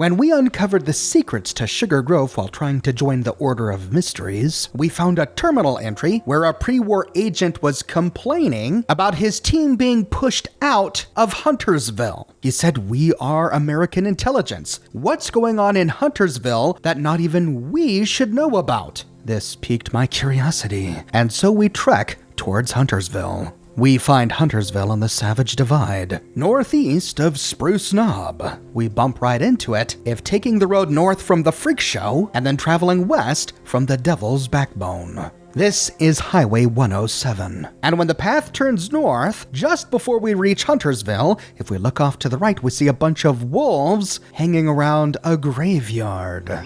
When we uncovered the secrets to Sugar Grove while trying to join the Order of Mysteries, we found a terminal entry where a pre-war agent was complaining about his team being pushed out of Huntersville. He said, "We are American intelligence. What's going on in Huntersville that not even we should know about?" This piqued my curiosity, and so we trek towards Huntersville. We find Huntersville on the Savage Divide, northeast of Spruce Knob. We bump right into it if taking the road north from the Freak Show and then traveling west from the Devil's Backbone. This is Highway 107, and when the path turns north, just before we reach Huntersville, if we look off to the right, we see a bunch of wolves hanging around a graveyard.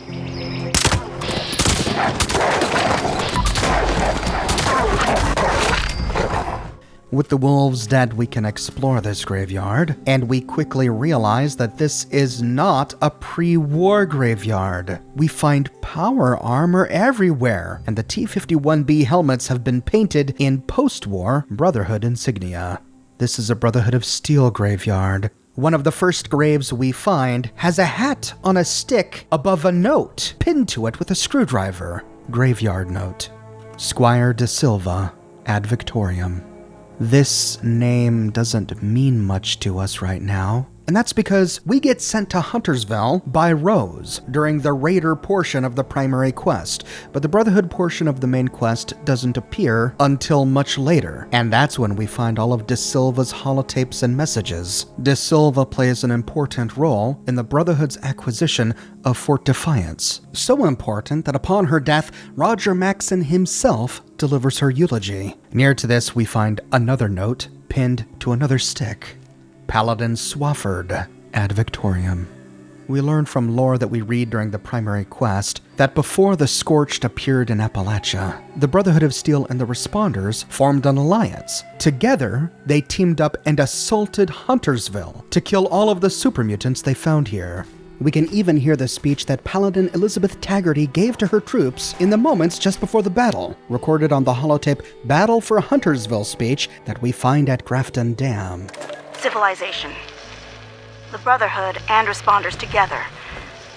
With the wolves dead, we can explore this graveyard, and we quickly realize that this is not a pre-war graveyard. We find power armor everywhere, and the T-51B helmets have been painted in post-war Brotherhood insignia. This is a Brotherhood of Steel graveyard. One of the first graves we find has a hat on a stick above a note, pinned to it with a screwdriver. Graveyard note. Squire de Silva, ad Victoriam. This name doesn't mean much to us right now, and that's because we get sent to Huntersville by Rose during the Raider portion of the primary quest, but the Brotherhood portion of the main quest doesn't appear until much later, and that's when we find all of De Silva's holotapes and messages. De Silva plays an important role in the Brotherhood's acquisition of Fort Defiance, so important that upon her death, Roger Maxon himself delivers her eulogy. Near to this, we find another note pinned to another stick. Paladin Swafford, ad Victoriam. We learn from lore that we read during the primary quest that before the Scorched appeared in Appalachia, the Brotherhood of Steel and the Responders formed an alliance. Together, they teamed up and assaulted Huntersville to kill all of the super mutants they found here. We can even hear the speech that Paladin Elizabeth Taggarty gave to her troops in the moments just before the battle, recorded on the holotape Battle for Huntersville speech that we find at Grafton Dam. Civilization. The Brotherhood and Responders together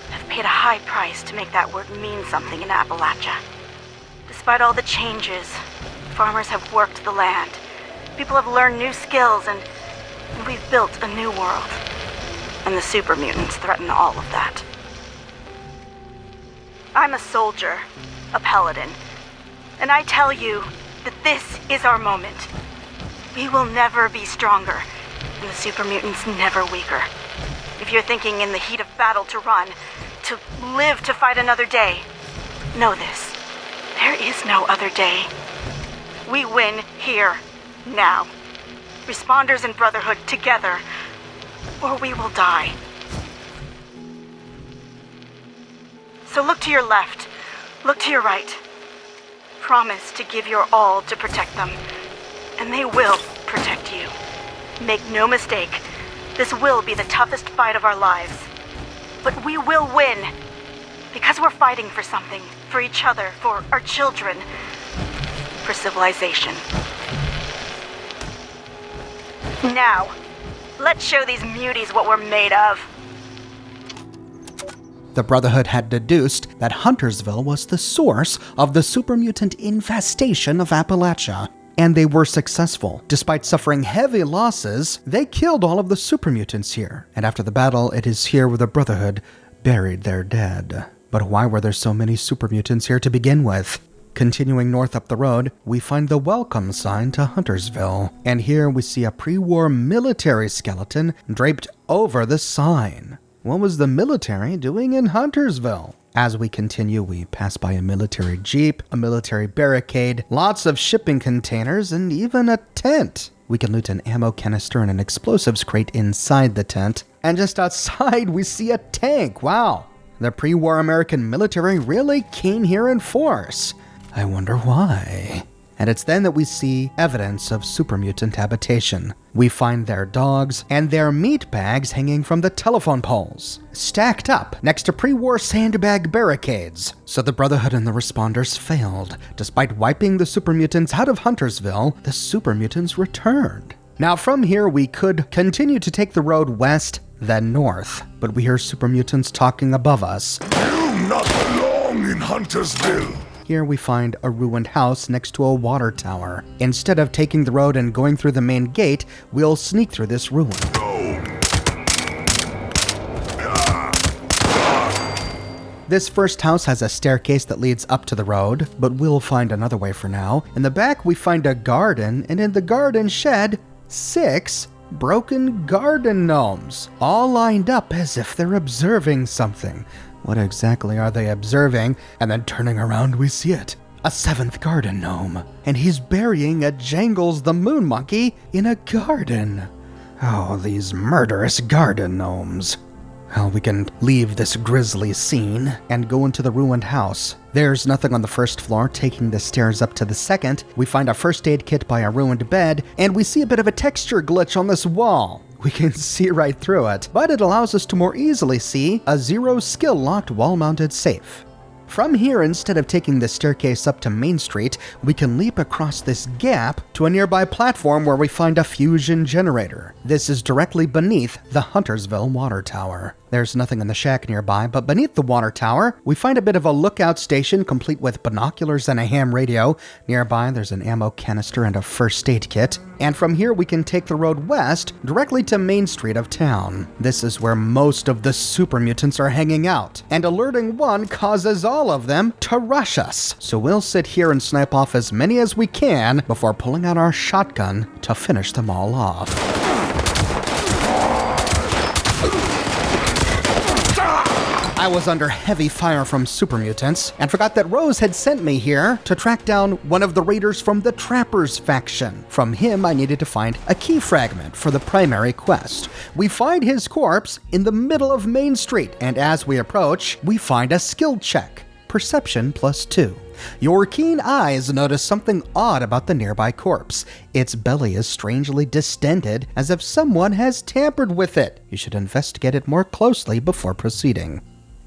have paid a high price to make that word mean something in Appalachia. Despite all the changes, farmers have worked the land. People have learned new skills, and we've built a new world. And the super mutants threaten all of that. I'm a soldier, a paladin, and I tell you that this is our moment. We will never be stronger, and the super mutants never weaker. If you're thinking in the heat of battle to run, to live to fight another day, know this. There is no other day. We win here, now. Responders and Brotherhood together, or we will die. So look to your left, look to your right. Promise to give your all to protect them, and they will protect you. Make no mistake, this will be the toughest fight of our lives. But we will win, because we're fighting for something, for each other, for our children, for civilization. Now, let's show these muties what we're made of. The Brotherhood had deduced that Huntersville was the source of the super mutant infestation of Appalachia, and they were successful. Despite suffering heavy losses, they killed all of the super mutants here, and after the battle, it is here where the Brotherhood buried their dead. But why were there so many super mutants here to begin with? Continuing north up the road, we find the welcome sign to Huntersville, and here we see a pre-war military skeleton draped over the sign. What was the military doing in Huntersville? As we continue, we pass by a military jeep, a military barricade, lots of shipping containers, and even a tent. We can loot an ammo canister and an explosives crate inside the tent, and just outside we see a tank. Wow, the pre-war American military really came here in force. I wonder why. And it's then that we see evidence of super mutant habitation. We find their dogs and their meat bags hanging from the telephone poles, stacked up next to pre-war sandbag barricades. So the Brotherhood and the Responders failed. Despite wiping the super mutants out of Huntersville, the super mutants returned. Now from here we could continue to take the road west then north, but we hear super mutants talking above us. You not belong in Huntersville. Here we find a ruined house next to a water tower. Instead of taking the road and going through the main gate, we'll sneak through this ruin. This first house has a staircase that leads up to the road, but we'll find another way for now. In the back, we find a garden, and in the garden shed, 6 broken garden gnomes, all lined up as if they're observing something. What exactly are they observing? And then turning around, we see it. A 7th garden gnome, and he's burying a Jangles the moon monkey in a garden. Oh, these murderous garden gnomes. Well, we can leave this grisly scene and go into the ruined house. There's nothing on the first floor. Taking the stairs up to the second, we find a first aid kit by a ruined bed, and we see a bit of a texture glitch on this wall. We can see right through it, but it allows us to more easily see a 0 skill locked wall-mounted safe. From here, instead of taking the staircase up to Main Street, we can leap across this gap to a nearby platform where we find a fusion generator. This is directly beneath the Huntersville water tower. There's nothing in the shack nearby, but beneath the water tower, we find a bit of a lookout station complete with binoculars and a ham radio. Nearby, there's an ammo canister and a first aid kit. And from here, we can take the road west directly to Main Street of town. This is where most of the super mutants are hanging out, and alerting one causes all of them to rush us. So we'll sit here and snipe off as many as we can before pulling out our shotgun to finish them all off. I was under heavy fire from super mutants and forgot that Rose had sent me here to track down one of the raiders from the Trappers faction. From him, I needed to find a key fragment for the primary quest. We find his corpse in the middle of Main Street, and as we approach, we find a skill check. Perception +2. Your keen eyes notice something odd about the nearby corpse. Its belly is strangely distended, as if someone has tampered with it. You should investigate it more closely before proceeding.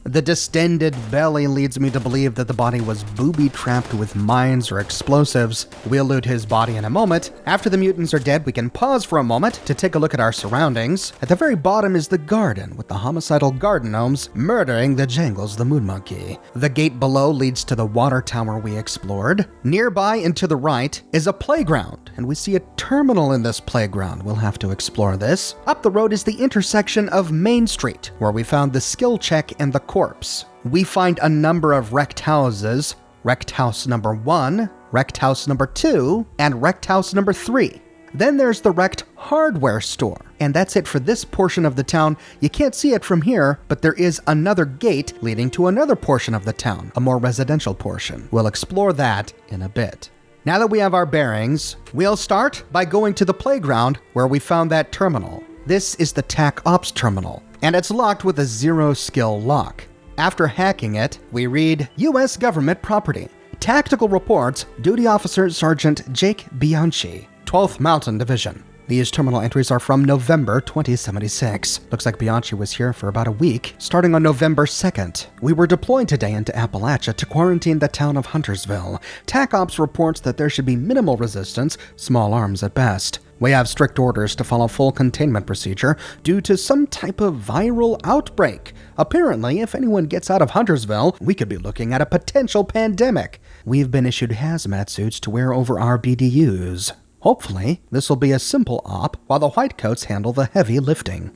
The distended belly leads me to believe that the body was booby-trapped with mines or explosives. We'll loot his body in a moment. After the mutants are dead, we can pause for a moment to take a look at our surroundings. At the very bottom is the garden, with the homicidal garden gnomes murdering the Jangles the moon monkey. The gate below leads to the water tower we explored. Nearby and to the right is a playground, and we see a terminal in this playground. We'll have to explore this. Up the road is the intersection of Main Street, where we found the skill check and the corpse. We find a number of wrecked houses, wrecked house number 1, wrecked house number 2, and wrecked house number 3. Then there's the wrecked hardware store. And that's it for this portion of the town. You can't see it from here, but there is another gate leading to another portion of the town, a more residential portion. We'll explore that in a bit. Now that we have our bearings, we'll start by going to the playground where we found that terminal. This is the TAC Ops terminal, and it's locked with a 0 skill lock. After hacking it, we read U.S. government property. Tactical reports, Duty Officer Sergeant Jake Bianchi, 12th Mountain Division. These terminal entries are from November 2076. Looks like Bianchi was here for about a week, starting on November 2nd. We were deployed today into Appalachia to quarantine the town of Huntersville. TAC Ops reports that there should be minimal resistance, small arms at best. We have strict orders to follow full containment procedure due to some type of viral outbreak. Apparently, if anyone gets out of Huntersville, we could be looking at a potential pandemic. We've been issued hazmat suits to wear over our BDUs. Hopefully, this will be a simple op while the Whitecoats handle the heavy lifting.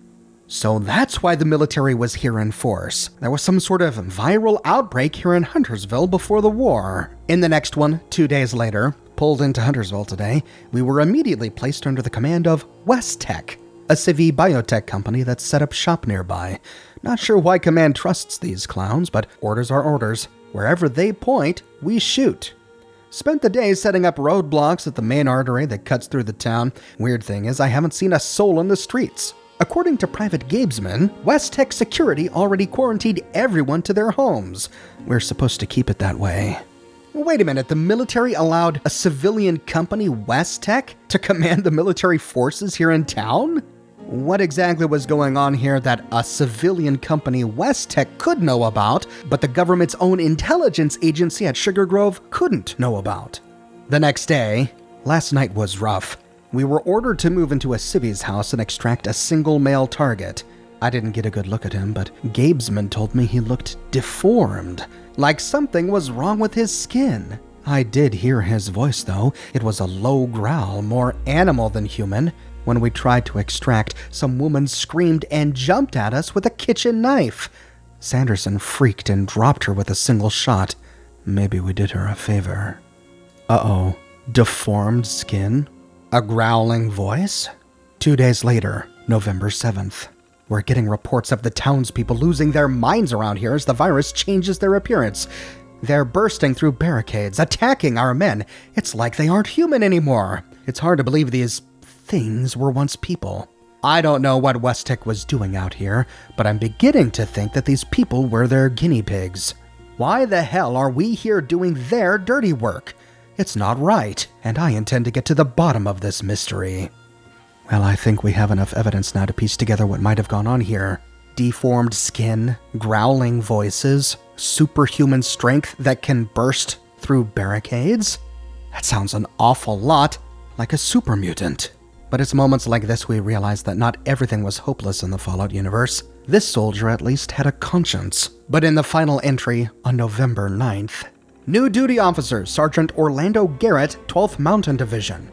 So that's why the military was here in force. There was some sort of viral outbreak here in Huntersville before the war. In the next one, 2 days later, pulled into Huntersville today, we were immediately placed under the command of west-tek, a civi biotech company that's set up shop nearby. Not sure why command trusts these clowns, but orders are orders. Wherever they point, we shoot. Spent the day setting up roadblocks at the main artery that cuts through the town. Weird thing is, I haven't seen a soul in the streets. According to Private Gabesman, west-tek security already quarantined everyone to their homes. We're supposed to keep it that way. Wait a minute, the military allowed a civilian company, west-tek, to command the military forces here in town? What exactly was going on here that a civilian company, west-tek, could know about, but the government's own intelligence agency at Sugar Grove couldn't know about? The next day, last night was rough. We were ordered to move into a civi's house and extract a single male target. I didn't get a good look at him, but Gabesman told me he looked deformed, like something was wrong with his skin. I did hear his voice, though. It was a low growl, more animal than human. When we tried to extract, some woman screamed and jumped at us with a kitchen knife. Sanderson freaked and dropped her with a single shot. Maybe we did her a favor. Uh-oh. Deformed skin? A growling voice? 2 days later, November 7th. We're getting reports of the townspeople losing their minds around here as the virus changes their appearance. They're bursting through barricades, attacking our men. It's like they aren't human anymore. It's hard to believe these things were once people. I don't know what west-tek was doing out here, but I'm beginning to think that these people were their guinea pigs. Why the hell are we here doing their dirty work? It's not right, and I intend to get to the bottom of this mystery. Well, I think we have enough evidence now to piece together what might have gone on here. Deformed skin, growling voices, superhuman strength that can burst through barricades? That sounds an awful lot like a super mutant. But it's moments like this we realize that not everything was hopeless in the Fallout universe. This soldier at least had a conscience. But in the final entry on November 9th, new duty officer, Sergeant Orlando Garrett, 12th Mountain Division.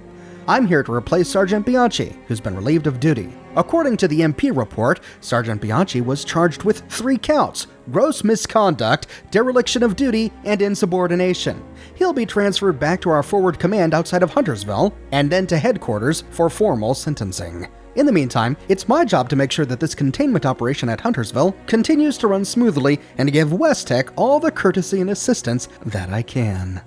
I'm here to replace Sergeant Bianchi, who's been relieved of duty. According to the MP report, Sergeant Bianchi was charged with 3 counts: gross misconduct, dereliction of duty, and insubordination. He'll be transferred back to our forward command outside of Huntersville, and then to headquarters for formal sentencing. In the meantime, it's my job to make sure that this containment operation at Huntersville continues to run smoothly and give west-tek all the courtesy and assistance that I can.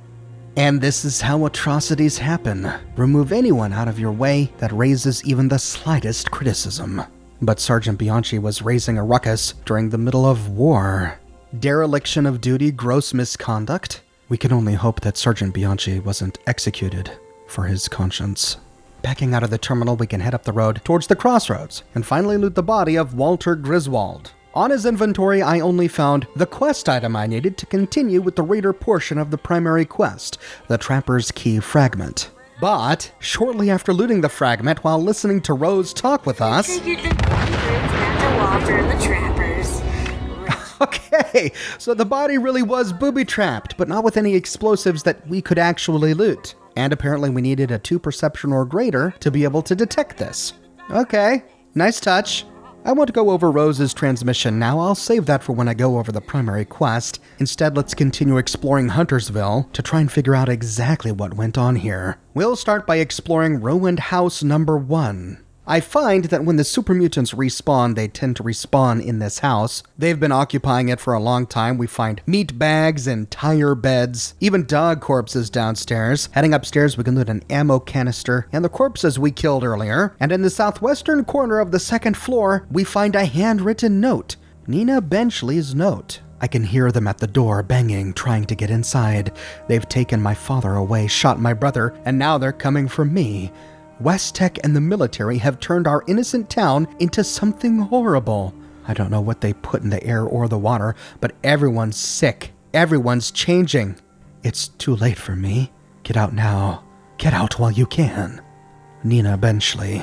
And this is how atrocities happen. Remove anyone out of your way that raises even the slightest criticism. But Sergeant Bianchi was raising a ruckus during the middle of war. Dereliction of duty, gross misconduct? We can only hope that Sergeant Bianchi wasn't executed for his conscience. Backing out of the terminal, we can head up the road towards the crossroads and finally loot the body of Walter Griswold. On his inventory, I only found the quest item I needed to continue with the raider portion of the primary quest, the Trapper's Key fragment. But shortly after looting the fragment while listening to Rose talk with us... Walter and the Trappers. Okay, so the body really was booby-trapped, but not with any explosives that we could actually loot. And apparently we needed a 2 perception or greater to be able to detect this. Okay, nice touch. I won't go over Rose's transmission now. I'll save that for when I go over the primary quest. Instead, let's continue exploring Huntersville to try and figure out exactly what went on here. We'll start by exploring Ruined House number 1. I find that when the super mutants respawn, they tend to respawn in this house. They've been occupying it for a long time. We find meat bags and tire beds, even dog corpses downstairs. Heading upstairs, we can loot an ammo canister and the corpses we killed earlier. And in the southwestern corner of the 2nd floor, we find a handwritten note. Nina Benchley's note. I can hear them at the door banging, trying to get inside. They've taken my father away, shot my brother, and now they're coming for me. west-tek and the military have turned our innocent town into something horrible. I don't know what they put in the air or the water, but everyone's sick. Everyone's changing. It's too late for me. Get out now. Get out while you can. Nina Benchley.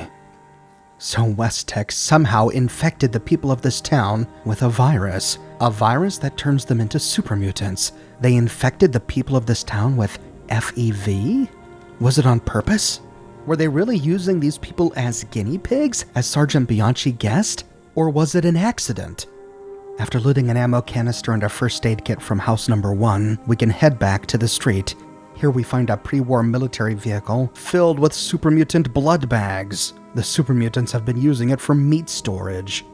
So west-tek somehow infected the people of this town with a virus that turns them into super mutants. They infected the people of this town with FEV? Was it on purpose? Were they really using these people as guinea pigs, as Sergeant Bianchi guessed? Or was it an accident? After looting an ammo canister and a first aid kit from house number 1, we can head back to the street. Here we find a pre-war military vehicle filled with super mutant blood bags. The super mutants have been using it for meat storage.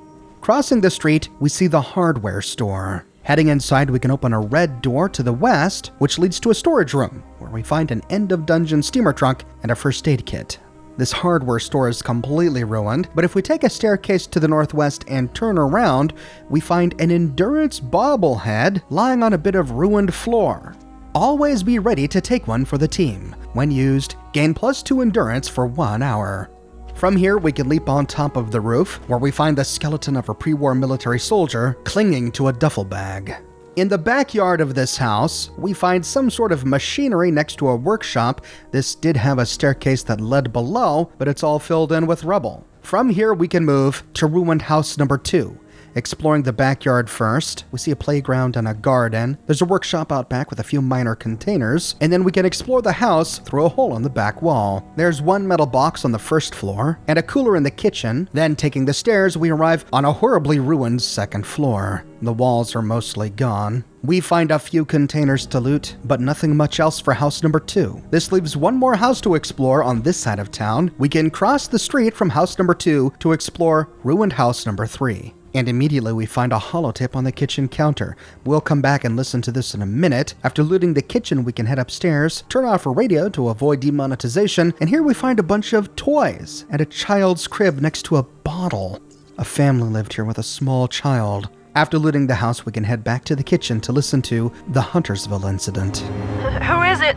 Crossing the street, we see the hardware store. Heading inside, we can open a red door to the west, which leads to a storage room, where we find an end-of-dungeon steamer trunk and a first aid kit. This hardware store is completely ruined, but if we take a staircase to the northwest and turn around, we find an endurance bobblehead lying on a bit of ruined floor. Always be ready to take one for the team. When used, gain +2 endurance for 1 hour. From here, we can leap on top of the roof, where we find the skeleton of a pre-war military soldier clinging to a duffel bag. In the backyard of this house, we find some sort of machinery next to a workshop. This did have a staircase that led below, but it's all filled in with rubble. From here, we can move to ruined house number 2. Exploring the backyard first, we see a playground and a garden. There's a workshop out back with a few minor containers, and then we can explore the house through a hole in the back wall. There's one metal box on the first floor, and a cooler in the kitchen. Then, taking the stairs, we arrive on a horribly ruined second floor. The walls are mostly gone. We find a few containers to loot, but nothing much else for house number 2. This leaves one more house to explore on this side of town. We can cross the street from house number 2 to explore ruined house number 3. And immediately we find a holo-tape on the kitchen counter. We'll come back and listen to this in a minute. After looting the kitchen, we can head upstairs, turn off our radio to avoid demonetization, and here we find a bunch of toys and a child's crib next to a bottle. A family lived here with a small child. After looting the house, we can head back to the kitchen to listen to the Huntersville incident. Who is it?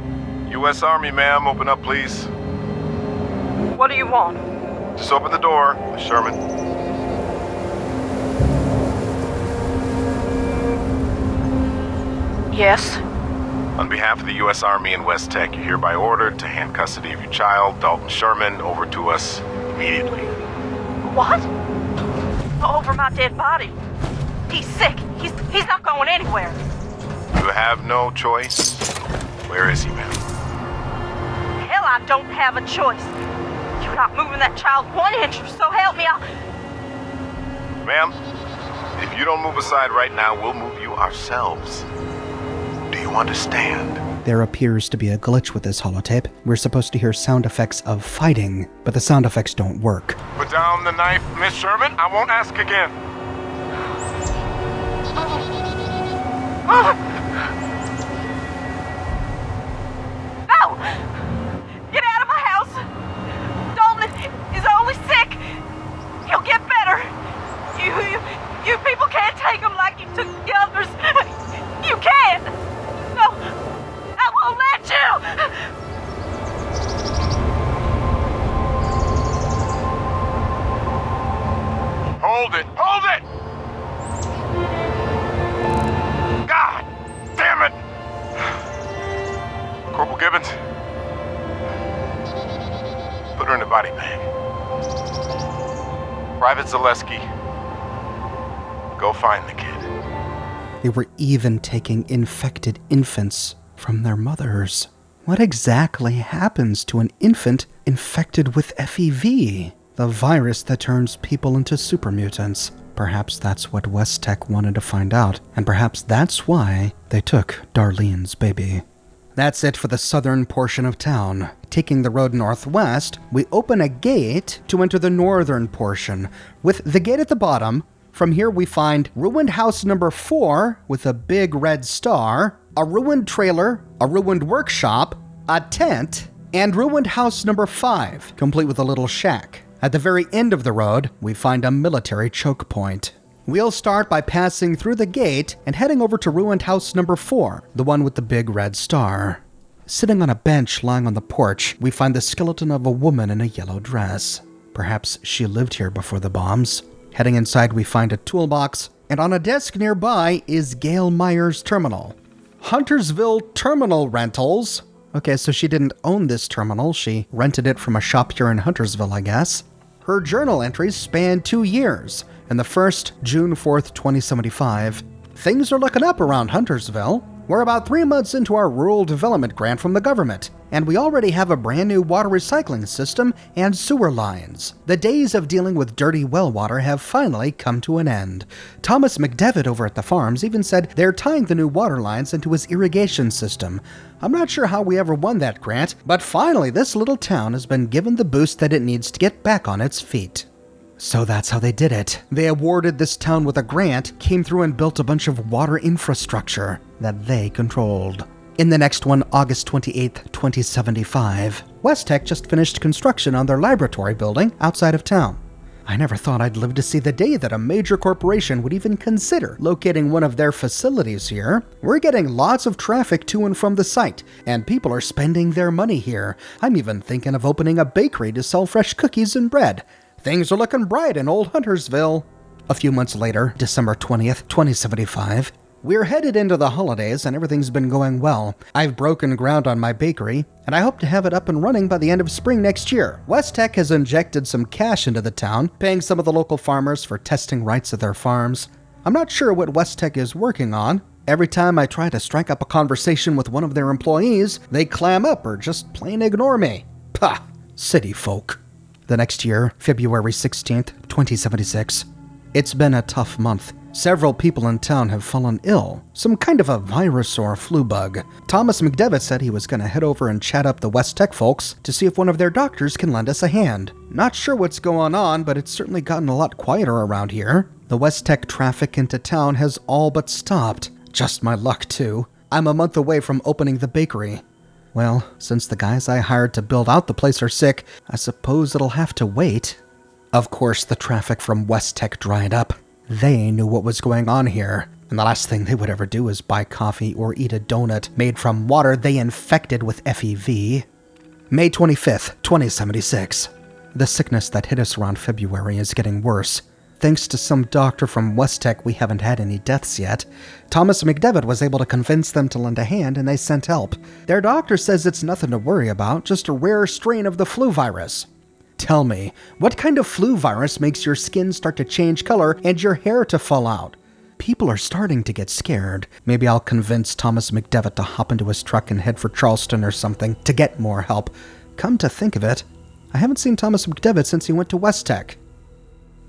U.S. Army, ma'am. Open up, please. What do you want? Just open the door. Sherman. Yes. On behalf of the U.S. Army and west-tek, you're hereby ordered to hand custody of your child, Dalton Sherman, over to us immediately. What? Over my dead body. He's sick. He's not going anywhere. You have no choice. Where is he, ma'am? Hell, I don't have a choice. You're not moving that child 1 inch, so help me. Ma'am, if you don't move aside right now, we'll move you ourselves. Do you understand? There appears to be a glitch with this holotape. We're supposed to hear sound effects of fighting, but the sound effects don't work. Put down the knife, Miss Sherman. I won't ask again. No! Get out of my house! Dalton is only sick! He'll get better! You people can't take him like you took the others! You can't! No! I won't let you! Hold it! Hold it! God damn it! Corporal Gibbons. Put her in the body bag. Private Zaleski. Go find the kid. They were even taking infected infants from their mothers. What exactly happens to an infant infected with FEV? The virus that turns people into super mutants. Perhaps that's what west-tek wanted to find out, and perhaps that's why they took Darlene's baby. That's it for the southern portion of town. Taking the road northwest, we open a gate to enter the northern portion. With the gate at the bottom, from here we find ruined house number 4 with a big red star, a ruined trailer, a ruined workshop, a tent, and ruined house number 5, complete with a little shack. At the very end of the road, we find a military choke point. We'll start by passing through the gate and heading over to ruined house number 4, the one with the big red star. Sitting on a bench lying on the porch, we find the skeleton of a woman in a yellow dress. Perhaps she lived here before the bombs. Heading inside, we find a toolbox, and on a desk nearby is Gail Myers' terminal. Huntersville Terminal Rentals. Okay, so she didn't own this terminal. She rented it from a shop here in Huntersville, I guess. Her journal entries span 2 years, and the first, June 4th, 2075. Things are looking up around Huntersville. We're about 3 months into our rural development grant from the government, and we already have a brand new water recycling system and sewer lines. The days of dealing with dirty well water have finally come to an end. Thomas McDevitt over at the farms even said they're tying the new water lines into his irrigation system. I'm not sure how we ever won that grant, but finally this little town has been given the boost that it needs to get back on its feet. So that's how they did it. They awarded this town with a grant, came through and built a bunch of water infrastructure that they controlled. In the next one, August 28th, 2075, west-tek just finished construction on their laboratory building outside of town. I never thought I'd live to see the day that a major corporation would even consider locating one of their facilities here. We're getting lots of traffic to and from the site, and people are spending their money here. I'm even thinking of opening a bakery to sell fresh cookies and bread. Things are looking bright in old Huntersville. A few months later, December 20th, 2075, We're headed into the holidays and everything's been going well. I've broken ground on my bakery, and I hope to have it up and running by the end of spring next year. west-tek has injected some cash into the town, paying some of the local farmers for testing rights at their farms. I'm not sure what west-tek is working on. Every time I try to strike up a conversation with one of their employees, they clam up or just plain ignore me. Pah! City folk. The next year, February 16th, 2076. It's been a tough month. Several people in town have fallen ill. Some kind of a virus or flu bug. Thomas McDevitt said he was going to head over and chat up the west-tek folks to see if one of their doctors can lend us a hand. Not sure what's going on, but it's certainly gotten a lot quieter around here. The west-tek traffic into town has all but stopped. Just my luck, too. I'm a month away from opening the bakery. Well, since the guys I hired to build out the place are sick, I suppose it'll have to wait. Of course, the traffic from west-tek dried up. They knew what was going on here, and the last thing they would ever do is buy coffee or eat a donut made from water they infected with FEV. May 25th, 2076. The sickness that hit us around February is getting worse. Thanks to some doctor from west-tek, we haven't had any deaths yet. Thomas McDevitt was able to convince them to lend a hand, and they sent help. Their doctor says it's nothing to worry about, just a rare strain of the flu virus. Tell me, what kind of flu virus makes your skin start to change color and your hair to fall out? People are starting to get scared. Maybe I'll convince Thomas McDevitt to hop into his truck and head for Charleston or something to get more help. Come to think of it, I haven't seen Thomas McDevitt since he went to west-tek.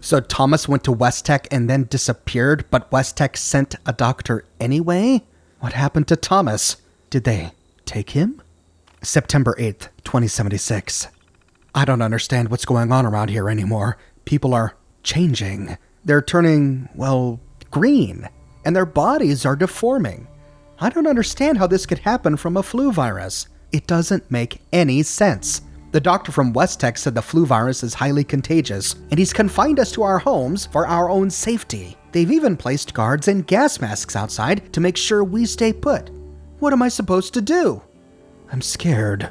So Thomas went to west-tek and then disappeared, but west-tek sent a doctor anyway? What happened to Thomas? Did they take him? September 8th, 2076. I don't understand what's going on around here anymore. People are changing. They're turning, well, green, and their bodies are deforming. I don't understand how this could happen from a flu virus. It doesn't make any sense. The doctor from west-tek said the flu virus is highly contagious, and he's confined us to our homes for our own safety. They've even placed guards and gas masks outside to make sure we stay put. What am I supposed to do? I'm scared.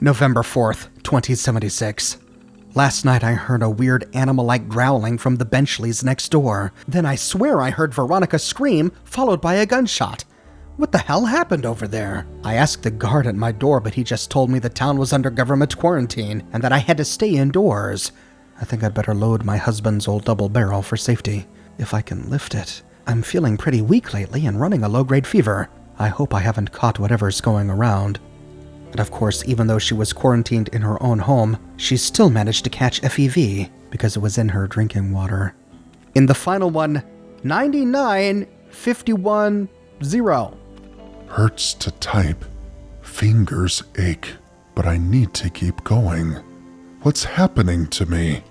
November 4th, 2076. Last night I heard a weird animal-like growling from the Benchleys next door. Then I swear I heard Veronica scream, followed by a gunshot. What the hell happened over there? I asked the guard at my door, but he just told me the town was under government quarantine and that I had to stay indoors. I think I'd better load my husband's old double barrel for safety, if I can lift it. I'm feeling pretty weak lately and running a low-grade fever. I hope I haven't caught whatever's going around. And of course, even though she was quarantined in her own home, she still managed to catch FEV because it was in her drinking water. In the final one, 99-51-0. Hurts to type. Fingers ache, but I need to keep going. What's happening to me?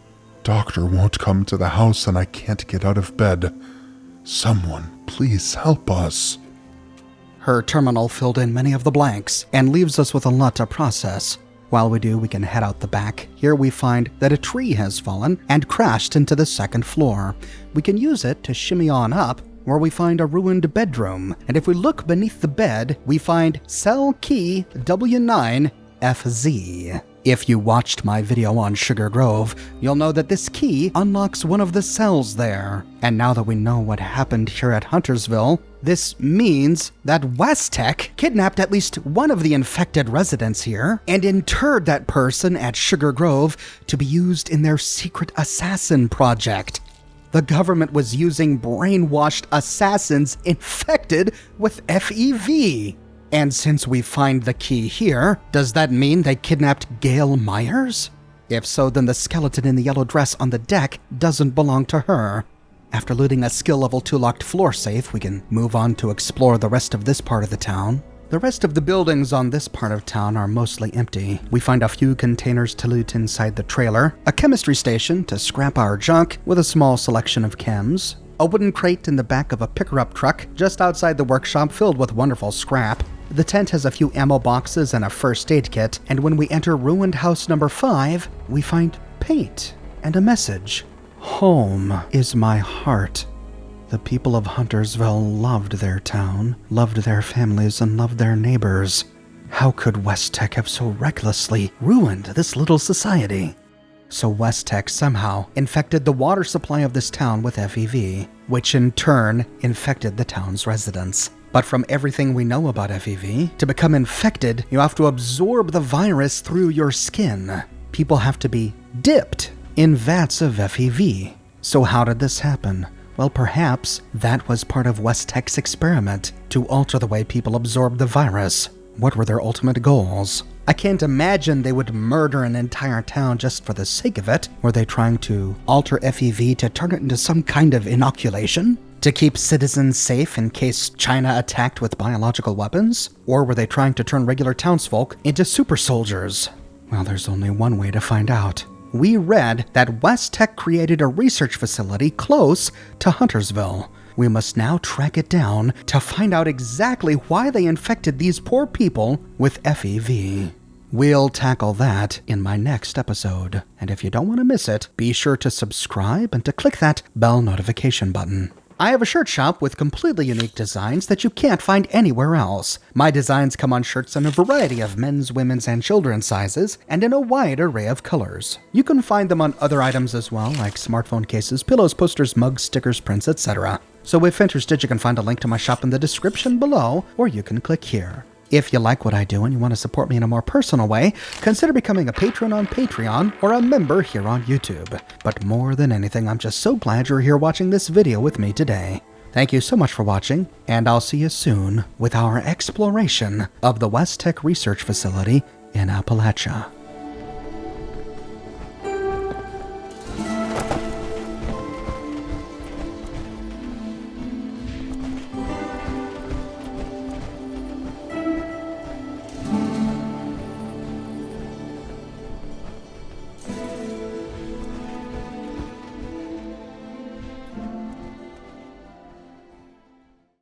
Doctor won't come to the house and I can't get out of bed. Someone, please help us. Her terminal filled in many of the blanks and leaves us with a lot to process. While we do, we can head out the back. Here we find that a tree has fallen and crashed into the second floor. We can use it to shimmy on up, where we find a ruined bedroom. And if we look beneath the bed, we find cell key W9FZ. If you watched my video on Sugar Grove, you'll know that this key unlocks one of the cells there. And now that we know what happened here at Huntersville, this means that west-tek kidnapped at least one of the infected residents here and interred that person at Sugar Grove to be used in their secret assassin project. The government was using brainwashed assassins infected with FEV. And since we find the key here, does that mean they kidnapped Gail Myers? If so, then the skeleton in the yellow dress on the deck doesn't belong to her. After looting a skill level 2 locked floor safe, we can move on to explore the rest of this part of the town. The rest of the buildings on this part of town are mostly empty. We find a few containers to loot inside the trailer, a chemistry station to scrap our junk with a small selection of chems, a wooden crate in the back of a picker-up truck just outside the workshop filled with wonderful scrap. The tent has a few ammo boxes and a first aid kit, and when we enter ruined house number 5, we find paint and a message. Home is my heart. The people of Huntersville loved their town, loved their families, and loved their neighbors. How could west-tek have so recklessly ruined this little society? So west-tek somehow infected the water supply of this town with FEV. which in turn infected the town's residents. But from everything we know about FEV, to become infected, you have to absorb the virus through your skin. People have to be dipped in vats of FEV. So how did this happen? Well, perhaps that was part of west-tek's experiment to alter the way people absorb the virus. What were their ultimate goals? I can't imagine they would murder an entire town just for the sake of it. Were they trying to alter FEV to turn it into some kind of inoculation? To keep citizens safe in case China attacked with biological weapons? Or were they trying to turn regular townsfolk into super soldiers? Well, there's only one way to find out. We read that west-tek created a research facility close to Huntersville. We must now track it down to find out exactly why they infected these poor people with FEV. We'll tackle that in my next episode. And if you don't want to miss it, be sure to subscribe and to click that bell notification button. I have a shirt shop with completely unique designs that you can't find anywhere else. My designs come on shirts in a variety of men's, women's, and children's sizes, and in a wide array of colors. You can find them on other items as well, like smartphone cases, pillows, posters, mugs, stickers, prints, etc. So if interested, you can find a link to my shop in the description below, or you can click here. If you like what I do and you want to support me in a more personal way, consider becoming a patron on Patreon or a member here on YouTube. But more than anything, I'm just so glad you're here watching this video with me today. Thank you so much for watching, and I'll see you soon with our exploration of the west-tek Research Facility in Appalachia.